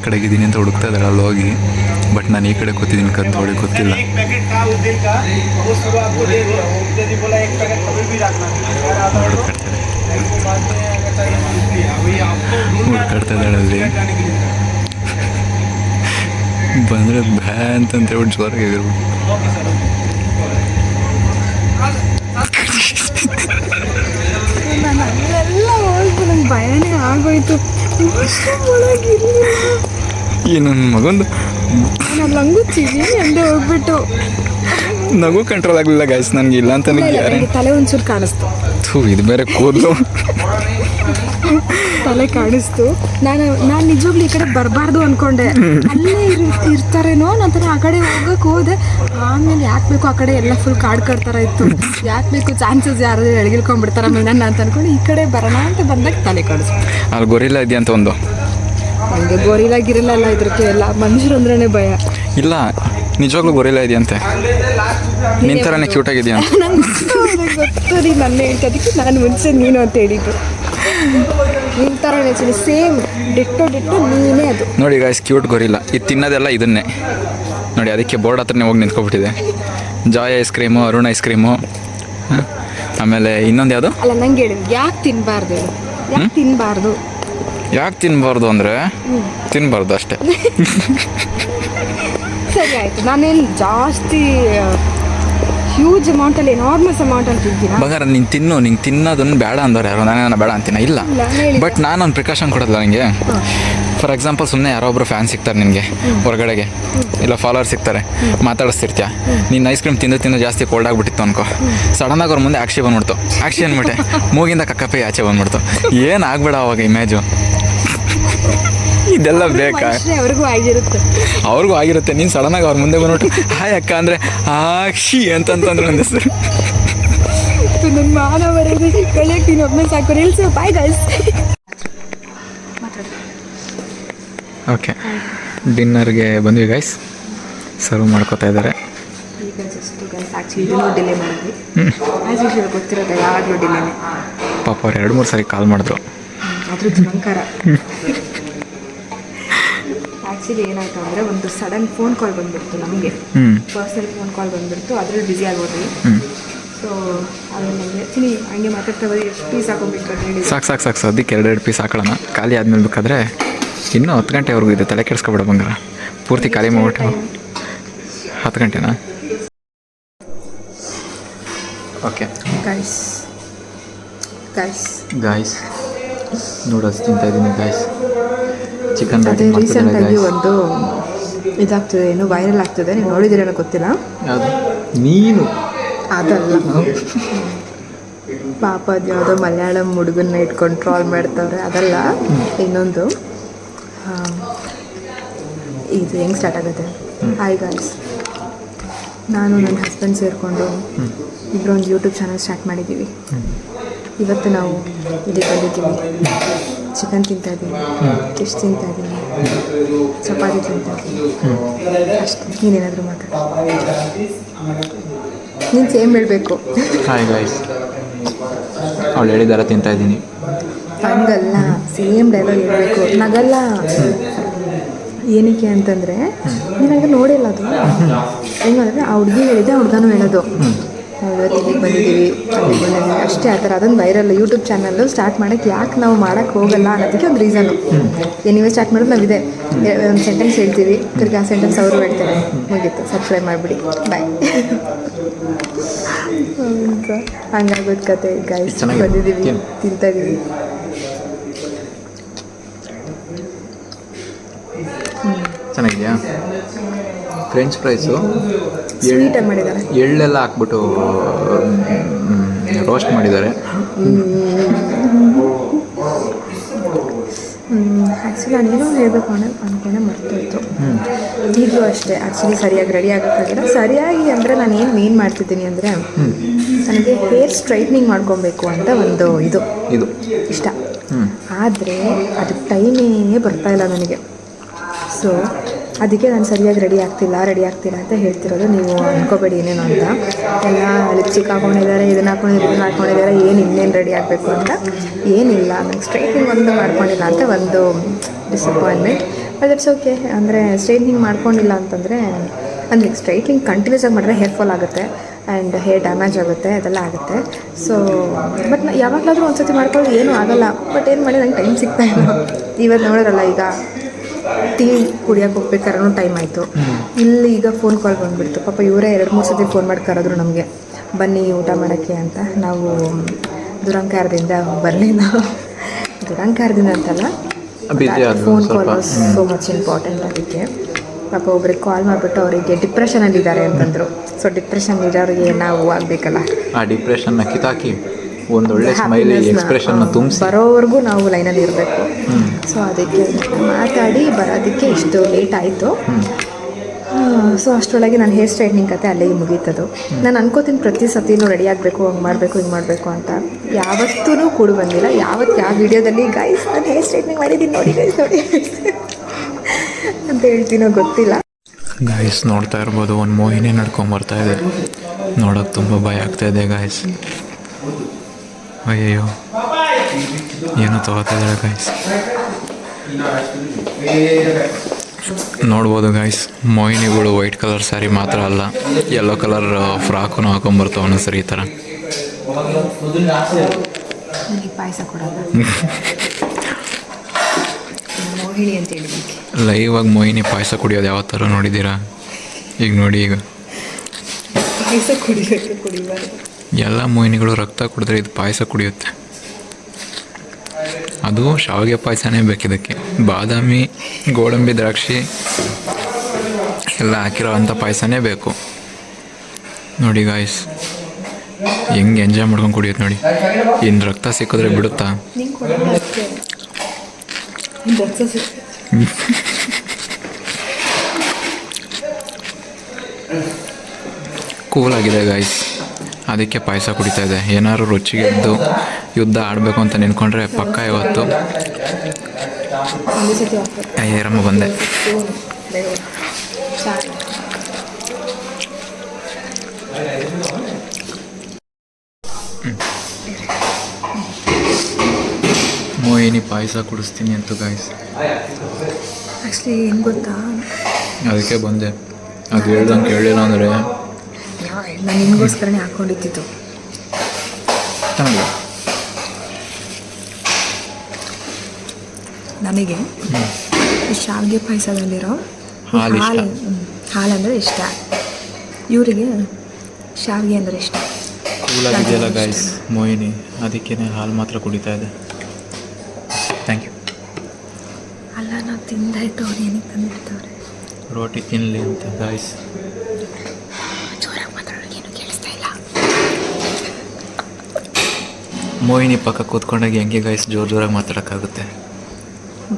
ಕಡೆಗಿದ್ದೀನಿ ಅಂತ ಹುಡುಕ್ತಾ ಇದ್ದಾಳೆ ಅಲ್ಲಿ ಹೋಗಿ. ಬಟ್ ನಾನು ಈ ಕಡೆ ಕೂತಿದ್ದೀನಿ ಕದ್ದು ಅವಳಿಗೆ ಗೊತ್ತಿಲ್ಲ. ಹುಡ್ಕಾಡ್ತಾ ಇದ್ದಾಳೆ ಅಲ್ಲಿ. ಬಂದರೆ ಭ್ಯಾ ಅಂತ ಹೇಳ್ಬಿಟ್ಟು ಜೋರಾಗಿ ಆಗಿರ್ಬಿಟ್ಟು ಅಲ್ಲೆಲ್ಲ ಹೋಗ್ತು. ನಂಗೆ ಭಯನೇ ಆಗೋಯ್ತು. ಈ ನನ್ನ ಮಗೊಂದು ನಾನು ಲಂಗುಚ್ಚಿವಿ ಅಂದೆ ಹೋಗ್ಬಿಟ್ಟು ನಗು ಕಂಟ್ರೋಲ್ ಆಗಲಿಲ್ಲ ಗಾಯ್ಸ್ ನನಗೆ. ಇಲ್ಲ ಅಂತ ನನಗೆ ತಲೆ ಒಂಚೂರು ಕಾಣಿಸ್ತು. ಇದು ಬೇರೆ ಕೂದಲು ತಲೆ ಕಾಣಿಸ್ತು. ನಾನು ನಿಜವಾಗ್ಲೂ ಈ ಕಡೆ ಬರಬಾರ್ದು ಅಂದ್ಕೊಂಡೆ. ಅಲ್ಲೇ ಇರ್ತಾರೇನೋ ನಂತರ ಆ ಕಡೆ ಹೋಗಕ್ಕೆ ಹೋದೆ. ಆಮೇಲೆ ಯಾಕೆ ಬೇಕು ಆ ಕಡೆ ಎಲ್ಲ ಫುಲ್ ಕಾಡು ಕಟ್ತಾರ ಇತ್ತು. ಯಾಕೆ ಬೇಕು ಚಾನ್ಸಸ್ ಯಾರು ಎಳಗಿಳ್ಕೊಂಡ್ಬಿಡ್ತಾರ ನನ್ನ ಅಂತ ಅಂದ್ಕೊಂಡು ಈ ಕಡೆ ಬರೋಣ ಅಂತ ಬಂದಾಗ ತಲೆ ಕಾಣಿಸ್ತು. ಅಲ್ಲಿ ಗೊರಿಲ್ಲ ಇದೆಯಾ ಅಂತ ಒಂದು. ನನಗೆ ಗೊರಿಲ್ಲ ಗಿರಿಲ್ಲ ಎಲ್ಲ ಇದ್ರಕ್ಕೆ ಎಲ್ಲ ಮನುಷ್ಯರು ಅಂದ್ರೇ ಭಯ. ಇಲ್ಲ ನಿಜವಾಗ್ಲೂ ಗೊರಿಲ್ಲ ಇದೆಯಂತೆ. ನಿನ್ನ ಥರನೇ ಕ್ಯೂಟ್ ಆಗಿದೆಯಾ ಅಂತ. ನಂಗೆ ಗೊತ್ತು ರೀ ನನ್ನ ಹೇಳ್ತದಕ್ಕೆ ನಾನು ಮುಂಚೆ ನೀನು ಅಂತ ಹೇಳಿದ್ದು. ನಿನ್ನ ಥರನೇ ಸೇಮ್ ಡಿಟ್ಟೋ ನೀನೇ ಅದು. ನೋಡಿ ಗಾಯ್ಸ್ ಕ್ಯೂಟ್ ಗೊರಿಲ್ಲ. ಇದು ತಿನ್ನೋದೆಲ್ಲ ಇದನ್ನೇ ನೋಡಿ. ಅದಕ್ಕೆ ಬೋರ್ಡ್ ಹತ್ರನೇ ಹೋಗಿ ನಿಂತ್ಕೊಬಿಟ್ಟಿದೆ. Joy ice cream, Arun ice cream, ಆಮೇಲೆ ಇನ್ನೊಂದು ಯಾವುದು ಅಲ್ಲ ನಂಗೆ ಹೇಳಿ ಯಾಕೆ ತಿನ್ನಬಾರ್ದು ಯಾಕೆ ತಿನ್ನಬಾರ್ದು ಅಂದರೆ ತಿನ್ನಬಾರ್ದು ಅಷ್ಟೇ. ಸರಿ ಆಯಿತು. ನಾನೇನು ಜಾಸ್ತಿ ಹ್ಯೂಜ್ ಅಮೌಂಟಲ್ಲಿ ಎನಾರ್ಮಸ್ ಅಮೌಂಟಲ್ಲಿ ತಿಂತೀನಿ. ಬಂಗಾರ ನೀನು ತಿನ್ನು. ನಿಂಗೆ ತಿನ್ನೋದನ್ನು ಬೇಡ ಅಂದವ್ರು ಯಾರು. ನಾನೇನ ಬೇಡ ಅಂತೀನ ಇಲ್ಲ. ಬಟ್ ನಾನು ಒಂದು ಪ್ರಿಕಾಷನ್ ಕೊಡೋದಿಲ್ಲ ನನಗೆ. ಫಾರ್ ಎಕ್ಸಾಂಪಲ್ ಸುಮ್ಮನೆ ಯಾರೋ ಒಬ್ಬರು ಫ್ಯಾನ್ ಸಿಗ್ತಾರೆ ನಿನಗೆ ಹೊರಗಡೆಗೆ, ಇಲ್ಲ ಫಾಲೋವರ್ ಸಿಗ್ತಾರೆ, ಮಾತಾಡಿಸ್ತಿರ್ತೀಯ. ನೀನು ಐಸ್ ಕ್ರೀಮ್ ತಿಂದು ಜಾಸ್ತಿ ಕೋಲ್ಡ್ ಆಗಿಬಿಟ್ಟಿತ್ತು ಅನ್ಕೋ. ಸಡನ್ನಾಗಿ ಅವ್ರ ಮುಂದೆ ಆಕ್ಷಿ ಬಂದ್ಬಿಡ್ತು. ಆಕ್ಷಿ ಅಂದ್ಬಿಟ್ಟೆ ಮೂಗಿಂದ ಕಕ್ಕಪ್ಪೆ ಆಚೆ ಬಂದ್ಬಿಡ್ತು. ಏನು ಆಗ್ಬೇಡ ಅವಾಗ ಇಮೇಜು. ಇದೆಲ್ಲ ಬೇಕಾ? ಅವ್ರಿಗೂ ಆಗಿರುತ್ತೆ. ನೀನು ಸಡನ್ನಾಗಿ ಅವ್ರ ಮುಂದೆ ಬಂದ್ಬಿಟ್ಟು ಹಾಯ್ ಅಕ್ಕ ಅಂದರೆ ಆಕ್ಷಿ ಅಂತಂತಂದ್ರೆ ಒಂದು ಹೆಸರು. ನನ್ನ ಮಾನವರಿಗೆ ಕಳಿಯಕ್ಕೆ ನೀನು ಒಬ್ಬನೇ ಸಾಕು. Reels bye guys. ಓಕೆ ಡಿನ್ನರ್ಗೆ ಬಂದ್ವಿ ಗೈಸ್. ಸರ್ವ್ ಮಾಡ್ಕೋತಾ ಇದ್ದಾರೆ. ಈಗ ಜಸ್ಟ್ ಗೈಸ್ ಆ್ಯಕ್ಚುಲಿ ಇದನ್ನು ಡಿಲೇ ಮಾಡಿದ್ವಿ. ಆ್ಯಸ್ ಯೂಶುವಲ್ ಗೊತ್ತಿರುತ್ತೆ ಯಾವಾಗಲೂ ಡಿಲೇನೆ. ಪಾಪ ಅವ್ರು 2-3 ಸಾರಿ ಕಾಲ್ ಮಾಡಿದ್ರು. ಅದ್ರ ದುರಂಕಾರ. ಆ್ಯಕ್ಚುಲಿ ಏನಾಯಿತು ಅಂದರೆ ಒಂದು ಸಡನ್ ಫೋನ್ ಕಾಲ್ ಬಂದುಬಿಡ್ತು ನಮಗೆ. ಪರ್ಸನಲ್ ಫೋನ್ ಕಾಲ್ ಬಂದುಬಿಡ್ತು. ಅದರಲ್ಲಿ ಬ್ಯುಸಿ ಆಗೋದ್ವಿ. ಸೊ ಆಮೇಲೆ ನನಗೆ ಆ್ಯಕ್ಚುಲಿ ಹಂಗೆ ಮಾತಾಡ್ತಾ ಹೋಗಿ ಎಷ್ಟು ಪೀಸ್ ಹಾಕೊಂಡ್ಬಿಟ್ಟು ಹೇಳಿ ಸಾಕು ಸದ್ಯಕ್ಕೆ 2 ಪೀಸ್ ಹಾಕೊಳ್ಳೋಣ. ಖಾಲಿ ಆದಮೇಲೆ ಬೇಕಾದ್ರೆ ಇನ್ನೂ 10 ಗಂಟೆವರೆಗೂ ಇದೆ. ತಲೆ ಕೆಡಿಸ್ಕೊಬೇಡ ಬಂಗಾರ. ಪೂರ್ತಿ ಖಾಲಿ ಮಾಡ್ಬಿಟ್ಟು 10 ಗಂಟೆನಾ? ಓಕೆ ಗಾಯ್ಸ್ ನೂಡಲ್ಸ್ ತಿಂತಾ ಇದ್ದೀನಿ ಗಾಯ್ಸ್. ಚಿಕನ್ ಅದೇ ರೀಸೆಂಟಾಗಿ ಒಂದು ಇದಾಗ್ತದೆ, ಏನು ವೈರಲ್ ಆಗ್ತದೆ. ನೀವು ನೋಡಿದ್ದೀರೇನೋ ಗೊತ್ತಿಲ್ಲ. ಯಾವುದು? ನೀನು ಅದಲ್ಲ ಪಾಪ ಅದು ಯಾವುದೋ ಮಲಯಾಳಂ ಹುಡುಗನ್ನ ಇಟ್ಕೊಂಡು ಟ್ರಾಲ್ ಮಾಡ್ತವ್ರೆ. ಅದಲ್ಲ, ಇನ್ನೊಂದು ಇದು ಹೆಂಗೆ ಸ್ಟಾರ್ಟ್ ಆಗುತ್ತೆ. ಹಾಯ್ ಗಾಯ್ಸ್, ನಾನು ನನ್ನ ಹಸ್ಬೆಂಡ್ ಸೇರಿಕೊಂಡು ಇಬ್ಬರು ಒಂದು ಯೂಟ್ಯೂಬ್ ಚಾನಲ್ ಸ್ಟಾರ್ಟ್ ಮಾಡಿದ್ದೀವಿ. ಇವತ್ತು ನಾವು ಇಲ್ಲಿ ಬಂದಿದ್ದೀವಿ. ಚಿಕನ್ ತಿಂತಾಯಿದ್ದೀನಿ, ಫಿಶ್ ತಿಂತಾಯಿದ್ದೀನಿ, ಚಪಾತಿ ತಿಂತಾಯಿದ್ದೀನಿ ಅಷ್ಟೇ. ನೀನೇನಾದರೂ ಮಾತಾಡ. ನೀನು ಸೇಮ್ ಹೇಳಬೇಕು. ಹಾಯ್ ಗಾಯ್ಸ್, ಅವಳು ಹೇಳಿದಾರ ತಿಂತಾಯಿದ್ದೀನಿ. ಹಂಗಲ್ಲ, ಸೇಮ್ ಡೈಲಾಗ್ ಹೇಳಬೇಕು. ನಗಲ್ಲ. ಏನಕ್ಕೆ ಅಂತಂದರೆ ನೀನಾಗ ನೋಡಿಲ್ಲ ಅದು. ಹೆಂಗಂದರೆ ಆ ಹುಡುಗಿ ಹೇಳಿದ್ದೆ ಆ ಹುಡುಗನೂ ಹೇಳೋದು. ನಾವು ಇವತ್ತು ಇಲ್ಲಿಗೆ ಬಂದಿದ್ದೀವಿ, ಅಲ್ಲಿಗೆ ಬಂದಿದ್ದೀವಿ ಅಷ್ಟೇ. ಆ ಥರ ಅದೊಂದು ವೈರಲ್ ಯೂಟ್ಯೂಬ್ ಚಾನಲ್ಲು ಸ್ಟಾರ್ಟ್ ಮಾಡೋಕ್ಕೆ ಯಾಕೆ ನಾವು ಮಾಡೋಕ್ಕೆ ಹೋಗಲ್ಲ ಅನ್ನೋದಕ್ಕೆ ಒಂದು ರೀಸನು. ನೀವೇ ಸ್ಟಾರ್ಟ್ ಮಾಡೋದು ನಾವಿದೆ. ಒಂದು ಸೆಂಟೆನ್ಸ್ ಹೇಳ್ತೀವಿ, ತಿರ್ಗಿ ಆ ಸೆಂಟೆನ್ಸ್ ಅವರು ಹೇಳ್ತಾರೆ. ಮುಗೀತು, ಸಬ್ಸ್ಕ್ರೈಬ್ ಮಾಡಿಬಿಡಿ, ಬಾಯ್. ಹಂಗಾಗೋದು ಕತೆ ಗಾಯ್ಸ್. ಬಂದಿದ್ದೀವಿ, ತಿಂತಾಯಿದ್ದೀವಿ. ಚೆನ್ನಾಗಿದೆಯಾ? ಫ್ರೆಂಚ್ ಫ್ರೈಸು ಸ್ವೀಟಾಗಿ ಮಾಡಿದ್ದಾರೆ. ಎಳ್ಳೆಲ್ಲ ಹಾಕ್ಬಿಟ್ಟು ರೋಸ್ಟ್ ಮಾಡಿದ್ದಾರೆ. ಆ್ಯಕ್ಚುಲಿ ನಾನೇನೋ ಹೇಳಬೇಕು ಅಂದ್ಕೊಂಡೆ ಮರ್ತೋಯ್ತು. ಈಗಲೂ ಅಷ್ಟೇ ಆ್ಯಕ್ಚುಲಿ ಸರಿಯಾಗಿ ರೆಡಿ ಆಗೋಕ್ಕಾಗಿಲ್ಲ. ಸರಿಯಾಗಿ ಅಂದರೆ ನಾನು ಏನು ಮೇನ್ ಮಾಡ್ತಿದ್ದೀನಿ ಅಂದರೆ ನನಗೆ ಹೇರ್ ಸ್ಟ್ರೈಟ್ನಿಂಗ್ ಮಾಡ್ಕೊಬೇಕು ಅಂತ ಒಂದು ಇದು ಇಷ್ಟ. ಆದರೆ ಅದಕ್ಕೆ ಟೈಮೇ ಬರ್ತಾಯಿಲ್ಲ ನನಗೆ. ಸೊ ಅದಕ್ಕೆ ನಾನು ಸರಿಯಾಗಿ ರೆಡಿ ಆಗ್ತಿಲ್ಲ ಅಂತ ಹೇಳ್ತಿರೋದು. ನೀವು ಅನ್ಕೋಬೇಡಿ ಏನೇನು ಅಂತ. ಎಲ್ಲ ಲಿಪ್ಸ್ಟಿಕ್ ಹಾಕ್ಕೊಂಡಿದ್ದಾರೆ, ಇದನ್ನು ಹಾಕ್ಕೊಂಡಿದ್ದಾರೆ, ಏನು ಇನ್ನೇನು ರೆಡಿ ಆಗಬೇಕು ಅಂತ ಏನಿಲ್ಲ. ನಂಗೆ ಸ್ಟ್ರೈಟ್ನಿಂಗ್ ಒಂದು ಮಾಡ್ಕೊಂಡಿಲ್ಲ ಅಂತ ಒಂದು ಡಿಸಪಾಯಿಂಟ್ಮೆಂಟ್. But it's okay. ಅಂದರೆ ಸ್ಟ್ರೈಟ್ನಿಂಗ್ ಮಾಡ್ಕೊಂಡಿಲ್ಲ ಅಂತಂದರೆ ಅಂದರೆ ಸ್ಟ್ರೈಟ್ನಿಂಗ್ ಕಂಟಿನ್ಯೂಸ್ ಆಗಿ ಮಾಡಿದ್ರೆ ಹೇರ್ ಫಾಲ್ ಆಗುತ್ತೆ ಆ್ಯಂಡ್ ಹೇರ್ ಡ್ಯಾಮೇಜ್ ಆಗುತ್ತೆ, ಅದೆಲ್ಲ ಆಗುತ್ತೆ. ಸೊ ಬಟ್ ಯಾವಾಗಲಾದರೂ ಒಂದು ಸತಿ ಮಾಡ್ಕೊಳ್ಳೋದು ಏನೂ ಆಗೋಲ್ಲ. ಬಟ್ ಏನು ಮಾಡಿ ನಂಗೆ ಟೈಮ್ ಸಿಗ್ತಾ ಇಲ್ಲ. ಇವತ್ತು ನೋಡಿರಲ್ಲ, ಈಗ ಟೀ ಕುಡಿಯೋಕೆ ಹೋಗ್ಬೇಕಾದ್ರೂ ಟೈಮ್ ಆಯಿತು. ಇಲ್ಲಿ ಈಗ ಫೋನ್ ಕಾಲ್ ಬಂದುಬಿಡ್ತು. ಪಾಪ ಇವರೇ 2-3 ಸತಿ ಫೋನ್ ಮಾಡಿ ಕರೆದ್ರು ನಮಗೆ, ಬನ್ನಿ ಊಟ ಮಾಡೋಕ್ಕೆ ಅಂತ. ನಾವು ದುರಂಕಾರದಿಂದ ಬರಲಿಲ್ಲ. ದುರಂಕಾರದಿಂದ ಅಂತಲ್ಲ, phone call was so much important. ಅದಕ್ಕೆ ಪಾಪ ಒಬ್ರಿಗೆ ಕಾಲ್ ಮಾಡಿಬಿಟ್ಟು ಅವರಿಗೆ ಡಿಪ್ರೆಷನಲ್ಲಿದ್ದಾರೆ ಅಂತಂದರು. ಸೊ ಡಿಪ್ರೆಷನ್ ಇರೋರಿಗೆ ನಾವು ಆಗಬೇಕಲ್ಲ, ಆ ಡಿಪ್ರೆಷನ್ನ ಕಿತ್ತಾಕಿ ಒಂದೊಳ್ಳೆ ಸ್ಮೈಲಿ ಎಕ್ಸ್ಪ್ರೆಷನ್ನ ತುಂಬಿಸಿ ಬರೋವರೆಗೂ ನಾವು ಲೈನಲ್ಲಿ ಇರಬೇಕು. ಸೊ ಅದಕ್ಕೆ ಮಾತಾಡಿ ಬರೋದಕ್ಕೆ ಇಷ್ಟು ಲೇಟ್ ಆಯಿತು. ಸೊ ಅಷ್ಟರೊಳಗೆ ನಾನು ಹೇರ್ ಸ್ಟ್ರೈಟ್ನಿಂಗ್ ಕತೆ ಅಲ್ಲಿಗೆ ಮುಗೀತದು. ನಾನು ಅನ್ಕೋತೀನಿ ಪ್ರತಿ ಸತಿನೂ ರೆಡಿ ಆಗಬೇಕು, ಹಂಗೆ ಮಾಡಬೇಕು, ಹಿಂಗೆ ಮಾಡಬೇಕು ಅಂತ. ಯಾವತ್ತೂ ಕೂಡ ಬಂದಿಲ್ಲ. ಯಾವ ವಿಡಿಯೋದಲ್ಲಿ ಗೈಸ್ ನಾನು ಹೇರ್ ಸ್ಟ್ರೈಟ್ನಿಂಗ್ ಮಾಡಿದ್ದೀನಿ ನೋಡಿ ಗೈಸ್ ನೋಡಿ ಅಂತ ಹೇಳ್ತೀನೋ ಗೊತ್ತಿಲ್ಲ. ಗಾಯ್ಸ್ ನೋಡ್ತಾ ಇರ್ಬೋದು, ಒಂದು ಮೋಹಿನಿ ನಡ್ಕೊಂಬರ್ತಾ ಇದೆ. ನೋಡೋಕೆ ತುಂಬ ಭಯ ಆಗ್ತಾ ಇದೆ ಗಾಯ್ಸ್. ಅಯ್ಯಯ್ಯೋ, ಏನೋ ತಗೋತಾ ಇದ್ದಾಳೆ ಗಾಯ್ಸ್. ನೋಡ್ಬೋದು ಗಾಯ್ಸ್, ಮೋಹಿನಿಗಳು ವೈಟ್ ಕಲರ್ ಸ್ಯಾರಿ ಮಾತ್ರ ಅಲ್ಲ, ಯೆಲ್ಲೋ ಕಲರ್ ಫ್ರಾಕನ್ನು ಹಾಕೊಂಬರ್ತಾವೆ ಒಂದೊಂದ್ಸರಿ ಈ ಥರ. ಪಾಯಸ ಕೊಡೋಲ್ಲ ಮೋಹಿನಿ ಅಂತ ಹೇಳಿದ್ದಕ್ಕೆ. ಲೈವ್ ಆಗಿ ಮೋಹಿನಿ ಪಾಯಸ ಕುಡಿಯೋದು ಯಾವ ಥರ ನೋಡಿದ್ದೀರಾ? ಈಗ ನೋಡಿ, ಈಗ ಪಾಯಸ ಕುಡಿಬಾರ್ದು. ಎಲ್ಲ ಮೋಹಿನಿಗಳು ರಕ್ತ ಕುಡಿದ್ರೆ ಇದು ಪಾಯಸ ಕುಡಿಯುತ್ತೆ. ಅದು ಶಾವಿಗೆ ಪಾಯಸನೇ ಬೇಕಿದ್ದಕ್ಕೆ. ಬಾದಾಮಿ, ಗೋಡಂಬಿ, ದ್ರಾಕ್ಷಿ ಎಲ್ಲ ಹಾಕಿರೋ ಅಂಥ ಪಾಯಸನೇ ಬೇಕು. ನೋಡಿ ಗಾಯ್ಸ್, ಹೆಂಗೆ ಎಂಜಾಯ್ ಮಾಡ್ಕೊಂಡು ಕುಡಿಯುತ್ತೆ ನೋಡಿ. ಇನ್ನು ರಕ್ತ ಸಿಕ್ಕಿದ್ರೆ ಬಿಡುತ್ತಾ? ಕೂಲ್ ಆಗಿದೆ ಗಾಯ್ಸ್, ಅದಕ್ಕೆ ಪಾಯಸ ಕುಡಿತಾ ಇದೆ. ಏನಾದ್ರು ರುಚಿಗೆದ್ದು ಯುದ್ಧ ಆಡಬೇಕು ಅಂತ ನಿಂತ್ಕೊಂಡ್ರೆ ಪಕ್ಕ ಇವತ್ತು ಏರಮ್ಮ ಬಂದೆ. ಮೋಹಿನಿ ಪಾಯಸ ಕುಡಿಸ್ತೀನಿ ಅಂತ ಗಾಯ್ಸ್. ಆ್ಯಕ್ಚುಲಿ ಏನು ಗೊತ್ತಾ, ಅದಕ್ಕೆ ಬಂದೆ. ಅದು ಹೇಳ್ದಂಗೆ ಕೇಳಿಲ್ಲ ಅಂದರೆ ನಾನು ನಿಮಗೋಸ್ಕರನೇ ಹಾಕ್ಕೊಂಡಿದ್ದು. ನನಗೆ ಈ ಶಾವಿಗೆ ಪಾಯಸದಲ್ಲಿರೋ ಹಾಲಂದರೆ ಇಷ್ಟ. ಇವರಿಗೆ ಶಾವಿಗೆ ಅಂದರೆ ಇಷ್ಟ. ಕೂಲಾಗಿದೆಯಲ್ಲ ಗಾಯ್ಸ್ ಮೋಹಿನಿ, ಅದಕ್ಕೇ ಹಾಲು ಮಾತ್ರ ಕುಡಿತಾ ಇದೆ. Thank you. ಅಲ್ಲ, ನಾವು ತಿಂದಾಯ್ತು, ಅವ್ರು ಏನಕ್ಕೆ ತಂದಿರ್ತಾವ್ರೆ. ರೋಟಿ ತಿನ್ನಲಿ ಅಂತ ಗಾಯ್ಸ್. ಜೋರಾಗಿ ಮಾತಾಡೋರಿಗೆ ಏನು ಕೇಳಿಸ್ತಾ ಇಲ್ಲ. ಮೋಹಿನಿ ಪಕ್ಕ ಕೂತ್ಕೊಂಡಾಗ ಹೆಂಗೆ ಗಾಯ್ಸ್ ಜೋರಾಗಿ ಮಾತಾಡೋಕ್ಕಾಗುತ್ತೆ?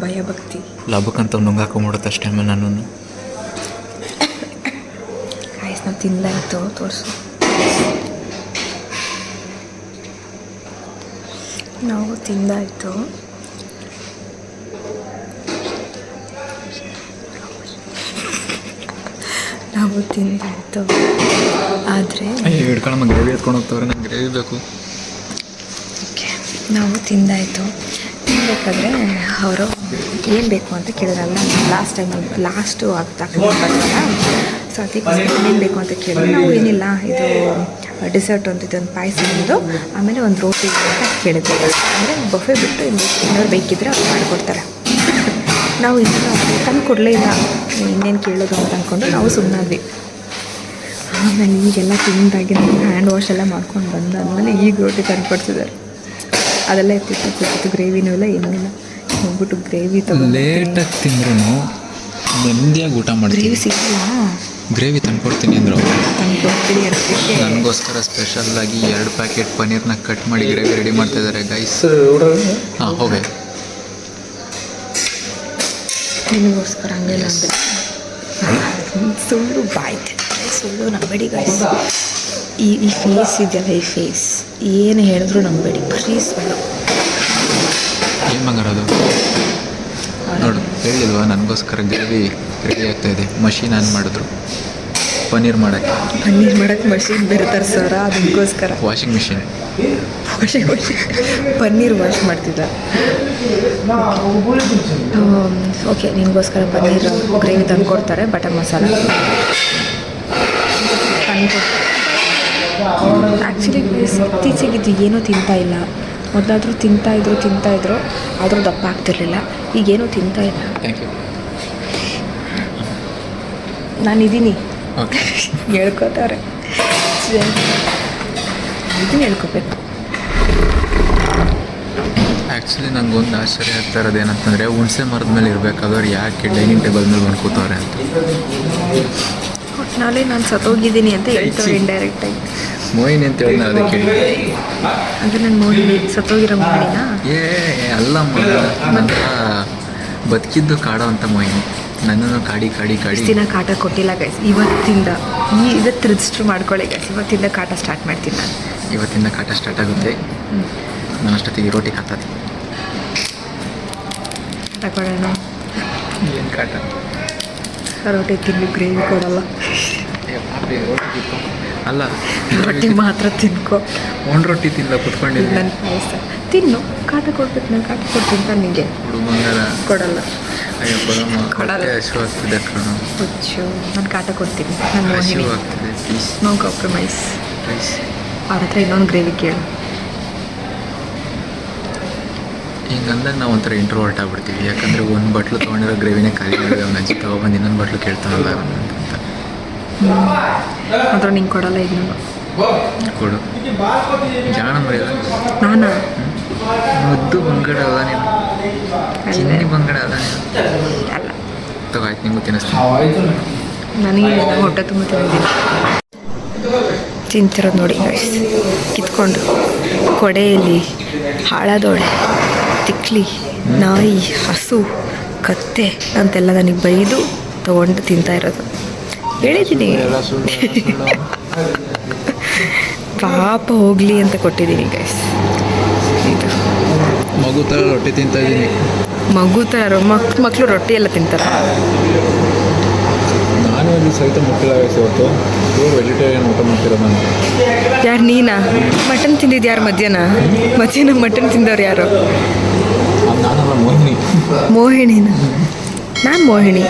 ಭಯ ಭಕ್ತಿ ಲಬಕ್ಕಂತ ನುಂಗಾಕೊಂಬಿಡುತ್ತೆ ಅಷ್ಟೇ. ಆಮೇಲೆ ನಾನು ಗಾಯ್ಸ್ ನಾವು ತಿಂದಾಯ್ತು, ತೋರಿಸು. ನಾವು ತಿಂದಾಯ್ತು. ಆದರೆ ಹಿಡ್ಕೊಂಡು ಗ್ರೇವಿ ಎತ್ಕೊಂಡು ಹೋಗ್ತವ್ರೆ. ನಂಗೆ ಗ್ರೇವಿ ಬೇಕು. ಓಕೆ, ನಾವು ತಿಂದಾಯಿತು. ತಿನ್ನಬೇಕಾದ್ರೆ ಅವರು ಏನು ಬೇಕು ಅಂತ ಕೇಳಿದ್ರಲ್ಲ, ಲಾಸ್ಟು ಆಗ್ತಾಕಲ್ಲ. ಸೊ ಅದಕ್ಕೆ ಏನು ಬೇಕು ಅಂತ ಕೇಳಿದ್ರೆ ನಾವು ಏನಿಲ್ಲ, ಇದು ಡಿಸರ್ಟ್ ಒಂದು ಇದೊಂದು ಪಾಯಸ ಒಂದು, ಆಮೇಲೆ ಒಂದು ರೋಟಿ ಅಂತ ಕೇಳಿದ್ವಿ. ಅಂದರೆ ಬಫೆ ಬಿಟ್ಟು ಏನಾದ್ರು ಬೇಕಿದ್ರೆ ಅವ್ರು ಮಾಡಿಕೊಡ್ತಾರೆ. ನಾವು ಇನ್ನೂ ತಂದು ಕೊಡಲೇ ಇಲ್ಲ, ಇನ್ನೇನು ಕೇಳೋದು ಅಂತ ಅಂದ್ಕೊಂಡು ನಾವು ಸುಮ್ಮನಾದ್ವಿ. ಆಮೇಲೆ ಈಗೆಲ್ಲ ತಿಂದಾಗಿ ನಾವು ಹ್ಯಾಂಡ್ ವಾಶ್ ಎಲ್ಲ ಮಾಡ್ಕೊಂಡು ಬಂದಾದ್ಮೇಲೆ ಈಗ ರೋಟಿ ತಂದುಕೊಡ್ತಿದ್ದಾರೆ. ಅದೆಲ್ಲ ಇರ್ತಿತ್ತು, ಗ್ರೇವಿನೂ ಇಲ್ಲ, ಏನೂ ಇಲ್ಲ. ಹೋಗ್ಬಿಟ್ಟು ಗ್ರೇವಿ ತಗೊಂಡು ಲೇಟಾಗಿ ತಿಂದ್ರೂ ನೆಮ್ಮದಿಯಾಗಿ ಊಟ ಮಾಡ್ತೀವಿ. ಗ್ರೇವಿ ಸಿಗಲ್ಲ, ಗ್ರೇವಿ ತಂದ್ಕೊಡ್ತೀನಿ ಅಂದರು. ತಂದ್ಕೊಡ್ತೀನಿ ಅದಕ್ಕೆ ನನಗೋಸ್ಕರ ಸ್ಪೆಷಲ್ಲಾಗಿ 2 ಪ್ಯಾಕೆಟ್ ಪನ್ನೀರ್ನ ಕಟ್ ಮಾಡಿ ಗ್ರೇವಿ ರೆಡಿ ಮಾಡ್ತಾಯಿದ್ದಾರೆ ಗೈಸ್. ಹಾಂ, ಹೋಗಿ ನಿಮಗೋಸ್ಕರ ಹಂಗೆಲ್ಲ ಅಂದರೆ ಸುಳ್ಳು ಬಾಯ್ ಸುಳ್ಳು ನಂಬೇಡಿ ಗೈಸ್. ಈ ಫೇಸ್ ಇದೆಯಲ್ಲ, ಈ ಫೇಸ್ ಏನು ಹೇಳಿದ್ರು ನಂಬೇಡಿ, ಬರೀ ಸುಳ್ಳು. ಏನು ಬಂಗಾರದು ನೋಡು ಹೇಳಿಲ್ವಾ ನನಗೋಸ್ಕರ ಗ್ರೇವಿ ರೆಡಿ ಆಗ್ತಾಯಿದೆ. ಮಷೀನ್ ಆನ್ ಮಾಡಿದ್ರು ಪನ್ನೀರ್ ಮಾಡೋಕ್ಕೆ. ಪನ್ನೀರ್ ಮಾಡೋಕ್ಕೆ ಮಷೀನ್ ಬೇರೆ ತರಿಸೋರ ಅದಕ್ಕೋಸ್ಕರ ವಾಷಿಂಗ್ ಮಿಷಿನ್. ಪನ್ನೀರ್ ವಾಶ್ ಮಾಡ್ತಿದ್ದ. ಓಕೆ, ನಿನಗೋಸ್ಕರ ಪನ್ನೀರ್ ಗ್ರೇವಿ ತಂದುಕೊಡ್ತಾರೆ, ಬಟರ್ ಮಸಾಲ ಆ್ಯಕ್ಚುಲಿ ಇತ್ತೀಚೆಗಿದ್ದು ಏನೂ ತಿಂತಾ ಇಲ್ಲ. ಮೊದಲಾದರೂ ತಿಂತಾಯಿದ್ರು ಆದರೂ ದಪ್ಪ ಆಗ್ತಿರ್ಲಿಲ್ಲ. ಈಗೇನೂ ತಿಂತಾ ಇಲ್ಲ. Thank you. ನಾನಿದ್ದೀನಿ, ಓಕೆ. ಹೇಳ್ಕೊತಾರೆ, ಇದನ್ನು ಹೇಳ್ಕೊಬೇಕು. ಆ್ಯಕ್ಚುಲಿ ನನಗೊಂದು ಆಶ್ಚರ್ಯ ಆಗ್ತಾ ಇರೋದು ಏನಂತಂದರೆ, ಹುಣಸೆ ಮರದ ಮೇಲೆ ಇರಬೇಕಾದವ್ರು ಯಾಕೆ ಡೈನಿಂಗ್ ಟೇಬಲ್ ಮೇಲೆ ಬಂದು ಕೂತವ್ರೆ ಅಂತ. ನಾಳೆ ನಾನು ಸತ್ತೋಗಿದ್ದೀನಿ ಅಂತ ಹೇಳ್ತಾರೆ ಇಂಡೈರೆಕ್ಟಾಗಿ. ಮೋಹಿನಿ ಅಂತ ಹೇಳಿ ನಾನು ಅದಕ್ಕೆ ಅಂದರೆ ನಾನು ಮೋಹಿನಿ ಸತ್ತೋಗಿರೋ ಮೋಹಿನಿನಾ? ಅಲ್ಲಮ್ಮ, ನಂತರ ಬದುಕಿದ್ದು ಕಾಡೋ ಅಂತ ಮೋಹಿನಿ. ನನ್ನನ್ನು ಕಾಡಿ ದಿನ ಕಾಟ ಕೊಟ್ಟಿಲ್ಲ ಗೈಸ್. ಇವತ್ತು ರಿಜಿಸ್ಟ್ರ್ ಮಾಡ್ಕೊಳ್ಳಿ ಗೈಸ್. ಇವತ್ತಿಂದ ಕಾಟ ಸ್ಟಾರ್ಟ್ ಮಾಡ್ತೀನಿ ನಾನು. ಇವತ್ತಿಂದ ಕಾಟ ಸ್ಟಾರ್ಟ್ ಆಗುತ್ತೆ. ನಾನು ಅಷ್ಟೊತ್ತಿಗೆ ರೋಟಿ ಹಾಕ್ತೀನಿ. ತಗೊಳ್ಳೋಣ. ಏನು ಕಾಟ? ರೋಟಿ ತಿನ್ನಿ, ಗ್ರೇವಿ ಕೊಡಲ್ಲ. ಅಲ್ಲ, ರೊಟ್ಟಿ ಮಾತ್ರ ತಿನ್ಕೊ. ಒಂದು ರೊಟ್ಟಿ ತಿಂದ ಕುತ್ಕೊಂಡಿದ್ದೀನಿ. ನನ್ನ ಪಾಯಸ ತಿನ್ನು. ಕಾಟ ಕೊಡ್ಬೇಕು, ನಾನು ಕಾಟ ಕೊಡ್ತೀನಿ ನನಗೆ. ಹುಡುಗಂಗಾರ ಕೊಡಲ್ಲ. ಅಯ್ಯೋ ಕೊಡಮ್ಮ, ಕೊಡಲ್ಲ. ಹಸಿವು ಆಗ್ತಿದೆ ಕಣೋ. ಹುಚ್ಚು, ನಾನು ಕಾಟ ಕೊಡ್ತೀನಿ. ನಾನು ಹಸಿವು ಮೋಹಿನಿ. ಆಗ್ತಿದೆ, ಪ್ಲೀಸ್ ನೋ ಕಾಂಪ್ರಮೈಸ್. ಪ್ಲೀಸ್. ಅವ್ರ ಹತ್ರ ಇನ್ನೊಂದು ಗ್ರೇವಿ ಕೇಳು. ಹಿಂಗೆ ಅಂದಾಗ ನಾವು ಒಂಥರ ಇಂಟ್ರೋವರ್ಟ್ ಆಗ್ಬಿಡ್ತೀವಿ. ಯಾಕಂದರೆ ಒಂದು ಬಟ್ಲು ತೊಗೊಂಡಿರೋ ಗ್ರೇವಿನೇ ಖಾಲಿ ಮಾಡಿದೆ. ಅವ್ನು ಅಜ್ಜಿ ತೊಗೊಬಂದು ಇನ್ನೊಂದು ಬಟ್ಲು ಕೇಳ್ತಾನಲ್ಲ ಅಂತ. ಆದರೂ ನಿಂಗೆ ಕೊಡಲ್ಲ. ಈಗ ನಾನು ಕೊಡು. ಜಾಣ ಮರ್ಯಾದ. ನಾನಾ? ಮುದ್ದು ಬಂಗಡ ಅದ ನೀನು, ಚಿನ್ನಿ ಬಂಗಡ ಅದ ನೀನು. ಅಲ್ಲ, ತಗೋಯ್ತು, ನಿಮಗೂ ತಿನ್ನಿಸ್ತೀನಿ. ನನಗೆ ಹೊಟ್ಟೆ ತುಂಬ ತಿಂತಿರೋದು ನೋಡಿ ಗೈಸ್. ಕಿತ್ಕೊಂಡು ಕೊಡೆಯಲ್ಲಿ ಹಾಳಾದೋಳೆ, ತಿಕ್ಲಿ, ನಾಯಿ, ಹಸು, ಕತ್ತೆ ಅಂತೆಲ್ಲ ನನಗೆ ಬೈದು ತೊಗೊಂಡು ತಿಂತಾ ಇರೋದು. ಹೇಳಿದ್ದೀನಿ ಪಾಪ ಹೋಗಲಿ ಅಂತ ಕೊಟ್ಟಿದ್ದೀನಿ ಗೈಸ್. ಇದು ಮಗು ಥರ ರೊಟ್ಟಿ ತಿಂತಾ ಇದ್ದೀನಿ. ಮಗು ಥರ ಮಕ್ಕಳು ರೊಟ್ಟಿ ಎಲ್ಲ ತಿಂತಾರೆ. ನಾನು ಇಲ್ಲಿ ಸಹಿತ ಮುಟ್ಟಿಲ್ಲ ಇವತ್ತು. ವೆಜಿಟೇರಿಯನ್ ಊಟ ಮಾಡ್ತಿರೋದು ನಾನು. ಯಾರು ನೀನಾ? ಮಟನ್ ತಿಂದಿದ್ದು ಯಾರು ಮಧ್ಯಾಹ್ನ ಮಟನ್ ತಿಂದವ್ರು ಯಾರು? ನಾನಲ್ಲ, ಮೋಹಿನಿ. ಮೋಹಿಣಿನ? ನಾನು ಮೋಹಿಣಿ.